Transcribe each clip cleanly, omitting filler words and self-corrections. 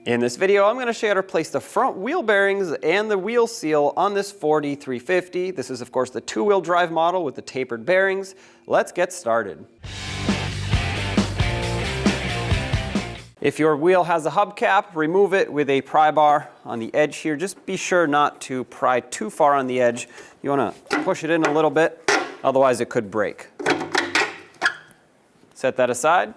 In this video, I'm going to show you how to replace the front wheel bearings and the wheel seal on this Ford E-350. This is, of course, the two-wheel drive model with the tapered bearings. Let's get started. If your wheel has a hubcap, remove it with a pry bar on the edge here. Just be sure not to pry too far on the edge. You want to push it in a little bit, otherwise it could break. Set that aside.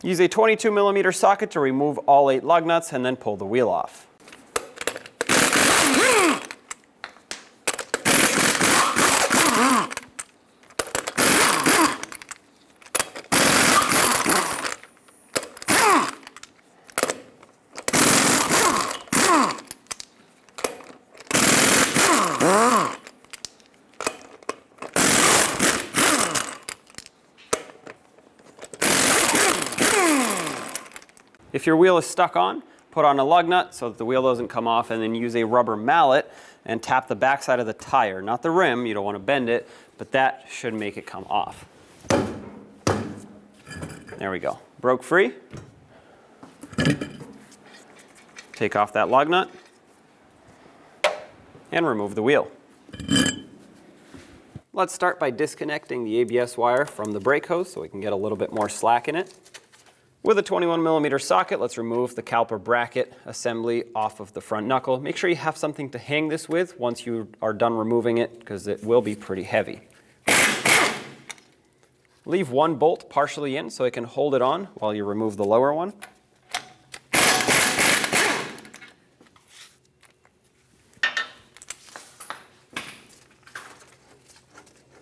Use a 22mm socket to remove all 8 lug nuts and then pull the wheel off. If your wheel is stuck on, put on a lug nut so that the wheel doesn't come off, and then use a rubber mallet and tap the backside of the tire, not the rim. You don't want to bend it, but that should make it come off. There we go. Broke free. Take off that lug nut and remove the wheel. Let's start by disconnecting the ABS wire from the brake hose so we can get a little bit more slack in it. With a 21mm socket, let's remove the caliper bracket assembly off of the front knuckle. Make sure you have something to hang this with once you are done removing it, because it will be pretty heavy. Leave one bolt partially in so it can hold it on while you remove the lower one.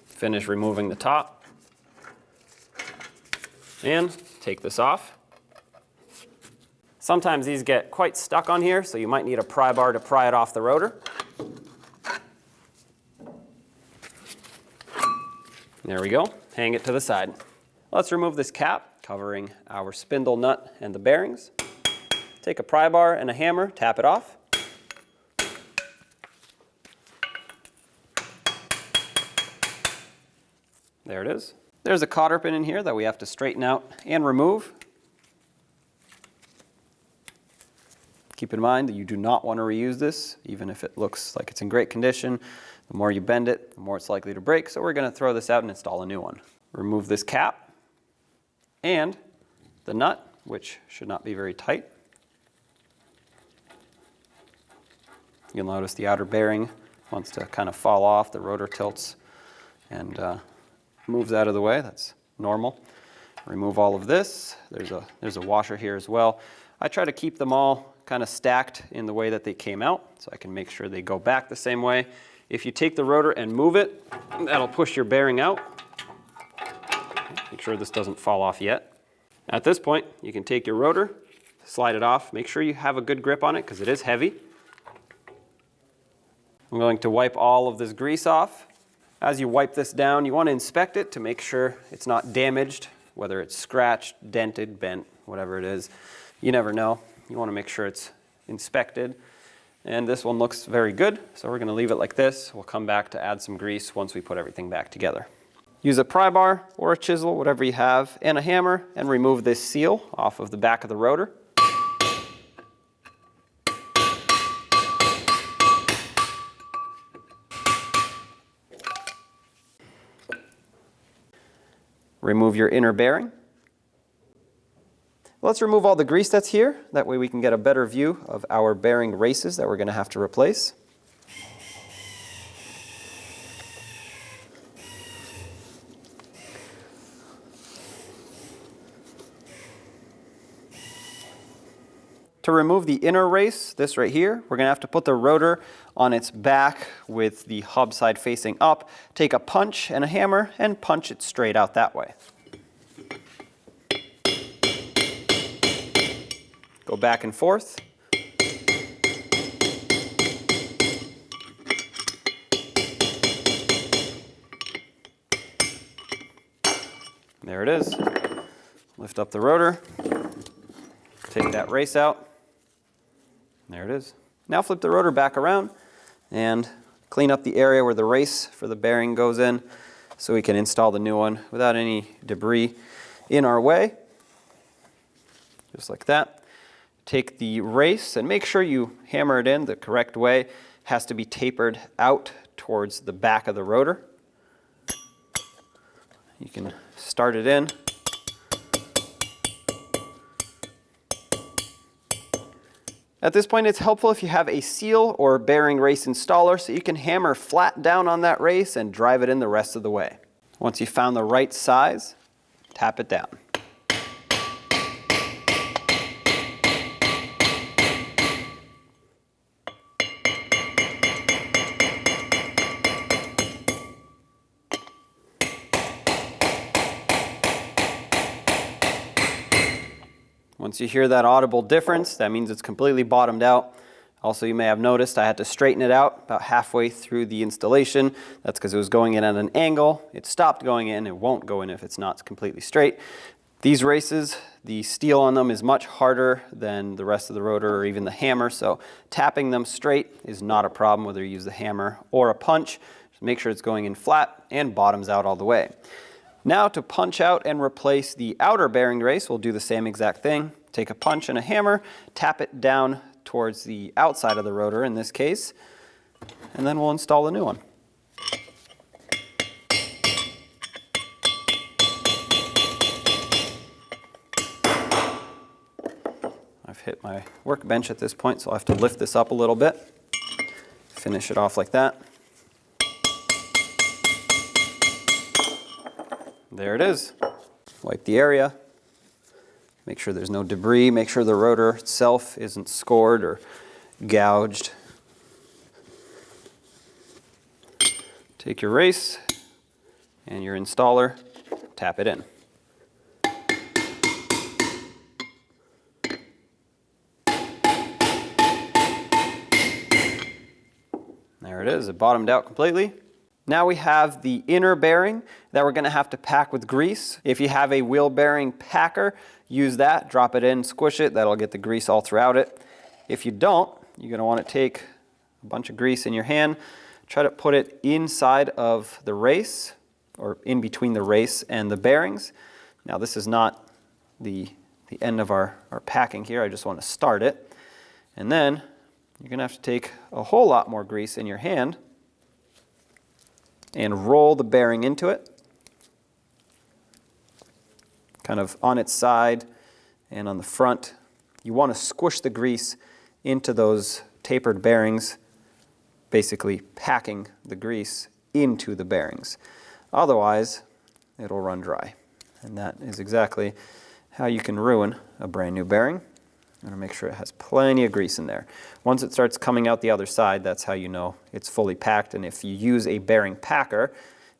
Finish removing the top. And take this off. Sometimes these get quite stuck on here, so you might need a pry bar to pry it off the rotor. There we go. Hang it to the side. Let's remove this cap covering our spindle nut and the bearings. Take a pry bar and a hammer, tap it off. There it is. There's a cotter pin in here that we have to straighten out and remove. Keep in mind that you do not want to reuse this, even if it looks like it's in great condition. The more you bend it, the more it's likely to break, so we're going to throw this out and install a new one. Remove this cap and the nut, which should not be very tight. You'll notice the outer bearing wants to kind of fall off, the rotor tilts and moves out of the way. That's normal. Remove all of this. There's a washer here as well. I try to keep them all kind of stacked in the way that they came out, so I can make sure they go back the same way. If you take the rotor and move it, that'll push your bearing out. Make sure this doesn't fall off yet. At this point, you can take your rotor, slide it off. Make sure you have a good grip on it because it is heavy. I'm going to wipe all of this grease off. As you wipe this down, you want to inspect it to make sure it's not damaged, whether it's scratched, dented, bent, whatever it is. You never know. You want to make sure it's inspected. And this one looks very good, so we're going to leave it like this. We'll come back to add some grease once we put everything back together. Use a pry bar or a chisel, whatever you have, and a hammer, and remove this seal off of the back of the rotor. Remove your inner bearing. Let's remove all the grease that's here. That way we can get a better view of our bearing races that we're going to have to replace. To remove the inner race, this right here, we're going to have to put the rotor on its back with the hub side facing up. Take a punch and a hammer and punch it straight out that way. Go back and forth. There it is. Lift up the rotor. Take that race out. There it is. Now flip the rotor back around and clean up the area where the race for the bearing goes in so we can install the new one without any debris in our way. just like that. Take the race and make sure you hammer it in the correct way. It has to be tapered out towards the back of the rotor. You can start it in. At this point, it's helpful if you have a seal or bearing race installer so you can hammer flat down on that race and drive it in the rest of the way. Once you've found the right size, tap it down. Once you hear that audible difference, that means it's completely bottomed out. Also, you may have noticed I had to straighten it out about halfway through the installation. That's because it was going in at an angle. It stopped going in. It won't go in if it's not completely straight. These races, the steel on them is much harder than the rest of the rotor or even the hammer, so tapping them straight is not a problem whether you use the hammer or a punch. Just make sure it's going in flat and bottoms out all the way. Now to punch out and replace the outer bearing race, we'll do the same exact thing. Take a punch and a hammer, tap it down towards the outside of the rotor in this case, and then we'll install a new one. I've hit my workbench at this point, so I'll have to lift this up a little bit. Finish it off like that. There it is. Wipe the area. Make sure there's no debris. Make sure the rotor itself isn't scored or gouged. Take your race and your installer, tap it in. There it is. It bottomed out completely. Now we have the inner bearing that we're going to have to pack with grease. If you have a wheel bearing packer, use that, drop it in, squish it, that'll get the grease all throughout it. If you don't, you're going to want to take a bunch of grease in your hand, try to put it inside of the race, or in between the race and the bearings. Now this is not the end of our packing here, I just want to start it. And then you're going to have to take a whole lot more grease in your hand and roll the bearing into it, kind of on its side and on the front. You want to squish the grease into those tapered bearings, basically packing the grease into the bearings. Otherwise, it'll run dry. And that is exactly how you can ruin a brand new bearing. I'm going to make sure it has plenty of grease in there. Once it starts coming out the other side, that's how you know it's fully packed. And if you use a bearing packer,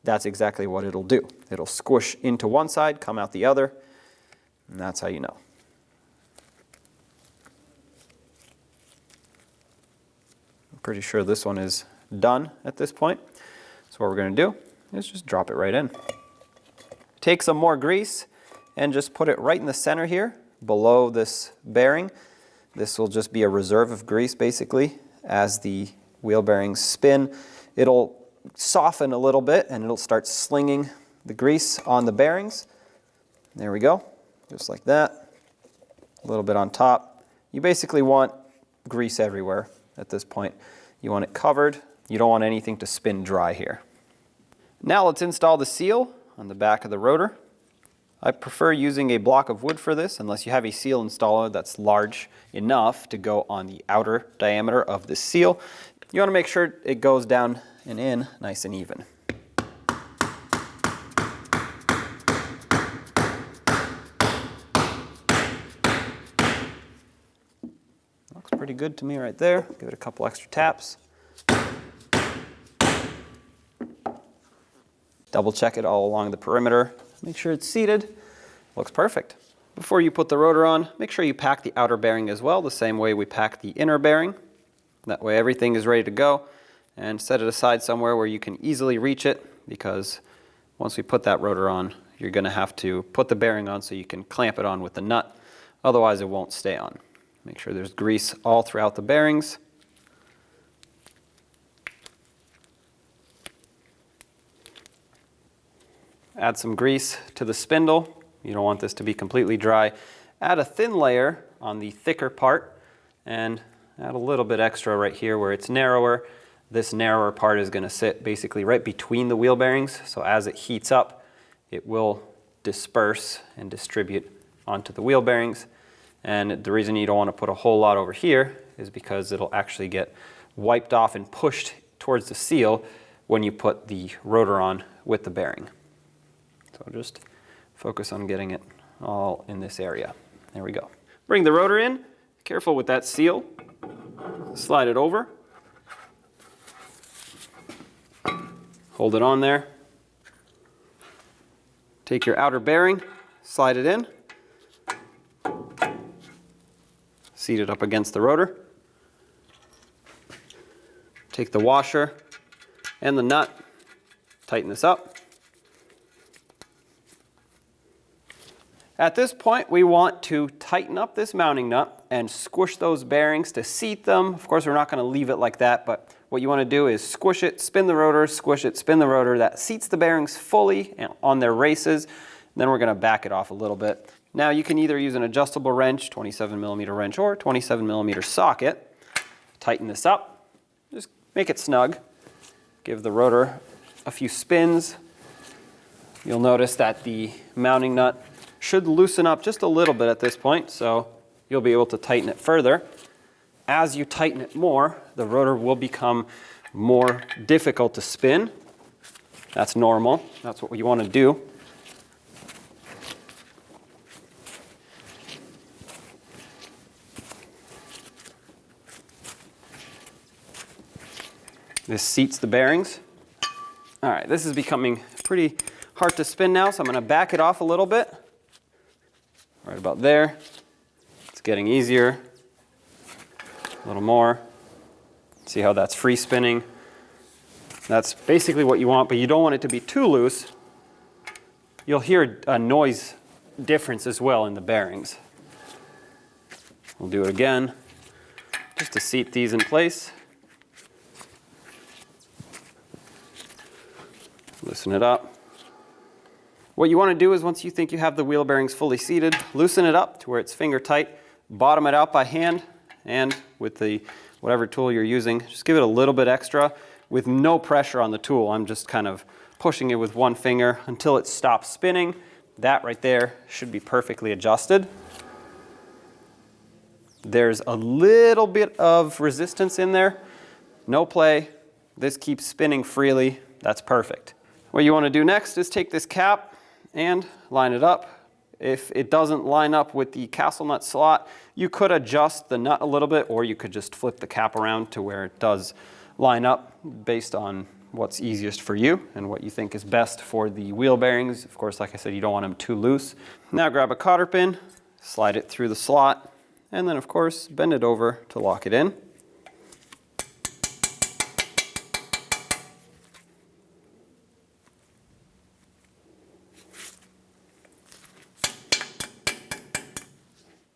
that's exactly what it'll do. It'll squish into one side, come out the other, and that's how you know. I'm pretty sure this one is done at this point. So what we're going to do is just drop it right in. Take some more grease and just put it right in the center here, below this bearing. This will just be a reserve of grease basically. As the wheel bearings spin, it'll soften a little bit and it'll start slinging the grease on the bearings. There we go, just like that. A little bit on top. You basically want grease everywhere at this point. You want it covered. You don't want anything to spin dry here. Now let's install the seal on the back of the rotor. I prefer using a block of wood for this, unless you have a seal installer that's large enough to go on the outer diameter of the seal. You want to make sure it goes down and in nice and even. Looks pretty good to me right there. Give it a couple extra taps. Double check it all along the perimeter. Make sure it's seated. Looks perfect. Before you put the rotor on, make sure you pack the outer bearing as well, the same way we pack the inner bearing. That way everything is ready to go, and set it aside somewhere where you can easily reach it, because once we put that rotor on, you're going to have to put the bearing on so you can clamp it on with the nut. Otherwise it won't stay on. Make sure there's grease all throughout the bearings. Add some grease to the spindle. You don't want this to be completely dry. add a thin layer on the thicker part and add a little bit extra right here where it's narrower. This narrower part is going to sit basically right between the wheel bearings, so as it heats up, it will disperse and distribute onto the wheel bearings. And the reason you don't want to put a whole lot over here is because it'll actually get wiped off and pushed towards the seal when you put the rotor on with the bearing. So just focus on getting it all in this area. There we go. Bring the rotor in. Careful with that seal. Slide it over. Hold it on there. Take your outer bearing, slide it in. Seat it up against the rotor. Take the washer and the nut, tighten this up. At this point, we want to tighten up this mounting nut and squish those bearings to seat them. Of course, we're not going to leave it like that, but what you want to do is squish it, spin the rotor, squish it, spin the rotor. That seats the bearings fully on their races. Then we're going to back it off a little bit. Now you can either use an adjustable wrench, 27mm wrench, or 27mm socket. Tighten this up. Just make it snug. Give the rotor a few spins. You'll notice that the mounting nut should loosen up just a little bit at this point, so you'll be able to tighten it further. As you tighten it more, the rotor will become more difficult to spin. That's normal. That's what you want to do. This seats the bearings. All right, this is becoming pretty hard to spin now, so I'm going to back it off a little bit. Right about there. It's getting easier. A little more. See how that's free spinning? That's basically what you want, but you don't want it to be too loose. You'll hear a noise difference as well in the bearings. We'll do it again, just to seat these in place. Loosen it up. What you want to do is once you think you have the wheel bearings fully seated, loosen it up to where it's finger tight, bottom it out by hand, and with the whatever tool you're using, just give it a little bit extra with no pressure on the tool. I'm just kind of pushing it with one finger until it stops spinning. That right there should be perfectly adjusted. There's a little bit of resistance in there. No play. This keeps spinning freely. That's perfect. What you want to do next is take this cap and line it up. If it doesn't line up with the castle nut slot, you could adjust the nut a little bit, or you could just flip the cap around to where it does line up based on what's easiest for you and what you think is best for the wheel bearings. Of course, like I said, you don't want them too loose. Now grab a cotter pin, slide it through the slot, and then of course bend it over to lock it in.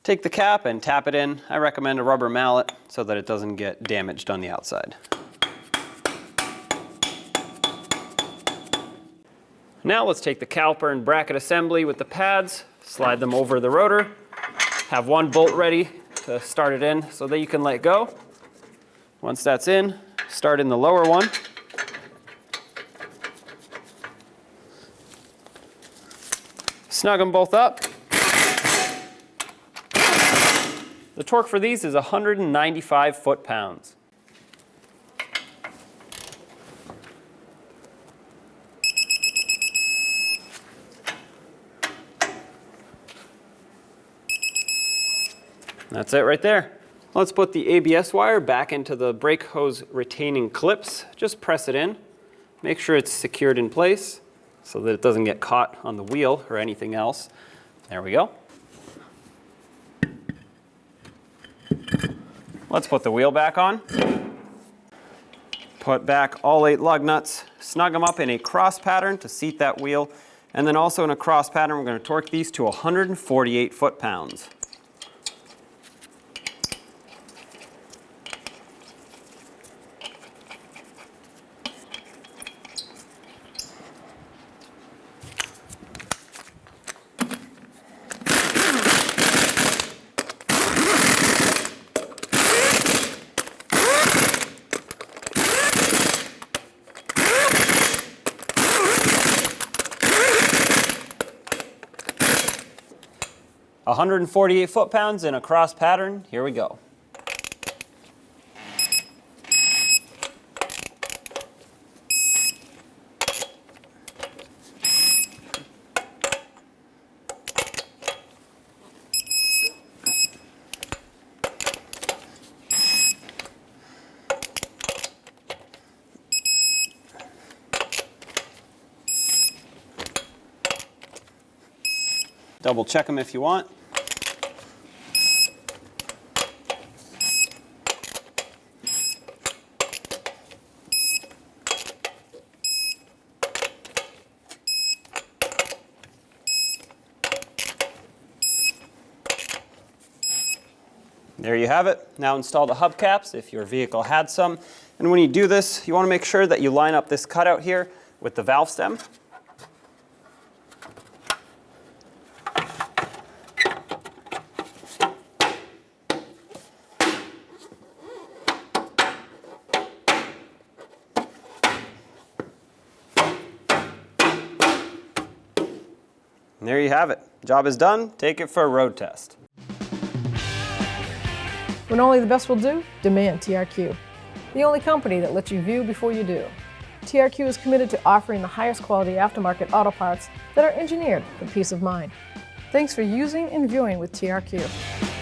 Take the cap and tap it in. I recommend a rubber mallet so that it doesn't get damaged on the outside. Now let's take the caliper and bracket assembly with the pads, slide them over the rotor, have one bolt ready to start it in so that you can let go. Once that's in, start in the lower one. Snug them both up. The torque for these is 195 foot-pounds. That's it right there. Let's put the ABS wire back into the brake hose retaining clips. Just press it in. Make sure it's secured in place so that it doesn't get caught on the wheel or anything else. There we go. Let's put the wheel back on. Put back all 8 lug nuts, snug them up in a cross pattern to seat that wheel, and then also in a cross pattern we're going to torque these to 148 foot-pounds. 148 foot-pounds in a cross pattern. Here we go. Double check them if you want. There you have it. Now install the hubcaps if your vehicle had some. And when you do this, you want to make sure that you line up this cutout here with the valve stem. And there you have it. Job is done. Take it for a road test. When only the best will do, demand TRQ. The only company that lets you view before you do. TRQ is committed to offering the highest quality aftermarket auto parts that are engineered for peace of mind. Thanks for using and viewing with TRQ.